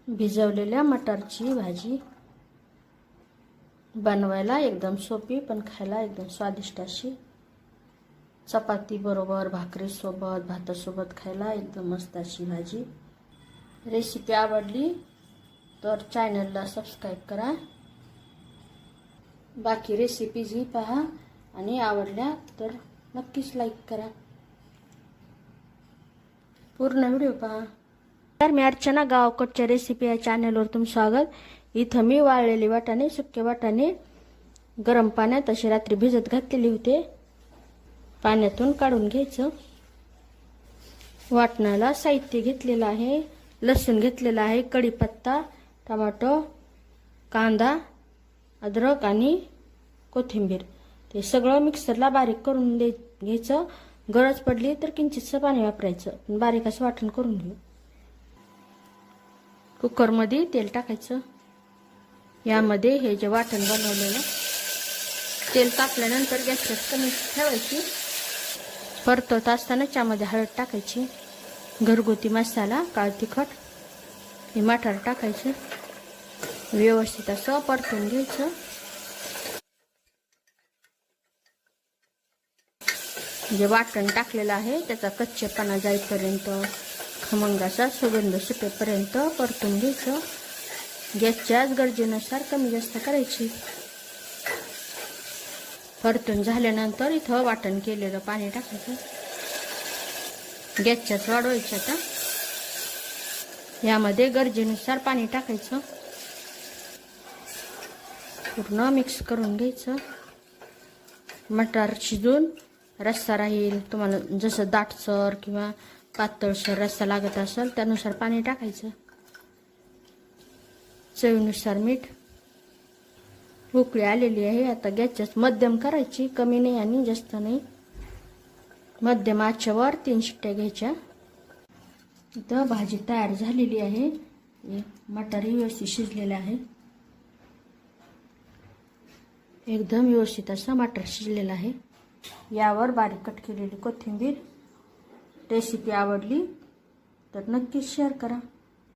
भिजवलेल्या मटारची भाजी बनवायला एकदम सोपी पण खायला एकदम स्वादिष्ट अशी चपाती बरोबर भाकरी सोबत भातासोबत खायला एकदम मस्त अशी भाजी। रेसिपी आवडली तर चॅनलला सबस्क्राइब करा, बाकी रेसिपीजही पहा आणि आवडल्या तर नक्कीच लाईक करा, पूर्ण व्हिडिओ पहा। तर मी अर्चना गावकडच्या रेसिपी या चॅनलवर तुमचं स्वागत। इथं मी वाळलेले वाटाणे सुके वाटाणे गरम पाण्यात असे रात्री भिजत घातलेले होते, पाण्यातून काढून घ्यायचं। वाटणाला साहित्य घेतलेलं आहे, लसूण घेतलेला आहे, कढीपत्ता, टमाटो, कांदा, अद्रक आणि कोथिंबीर ते सगळं मिक्सरला बारीक करून घ्यायचं। गरज पडली तर किंचितसं पाणी वापरायचं, पण बारीक असं वाटण करून घेऊ। कुकर मध्ये तेल टाकायचं, यामध्ये हे जे वाटण बनवलेलं तेल टाकल्यानंतर गॅस कमी ठेवायची। परतवत असताना त्यामध्ये हळद टाकायची, घरगुती मसाला, काळ तिखट, हे मटार टाकायचं, व्यवस्थित असं परतून घ्यायचं। जे वाटण टाकलेलं आहे त्याचा कच्चेपणा जाईपर्यंत, खमंग असा सुगंध सुटेपर्यंत परतून घ्यायचं। गॅसच्या गरजेनुसार कमी जास्त करायची। परतून झाल्यानंतर इथं वाटण केलेलं पाणी टाकायचं, गॅसच्याच वाढवायचं। आता यामध्ये गरजेनुसार पाणी टाकायचं, पूर्ण मिक्स करून घ्यायचं। मटार शिजून रस्सा राहील, तुम्हाला जसं दाटसर किंवा पातळसर रस्सा लागत असेल त्यानुसार पाणी टाकायचं, चवीनुसार मीठ। उकळी आलेली आहे, आता गॅसच मध्यम करायची, कमी नाही आणि जास्त नाही, मध्यम आचेवर 3 शिट्ट्या घ्यायच्या। इथं भाजी तयार झालेली आहे, मटार व्यवस्थित शिजलेले आहे, एकदम व्यवस्थित असं मटार शिजलेलं आहे। यावर बारीक कट केलेली कोथिंबीर। रेसिपी आवडली तर नक्कीच शेअर करा।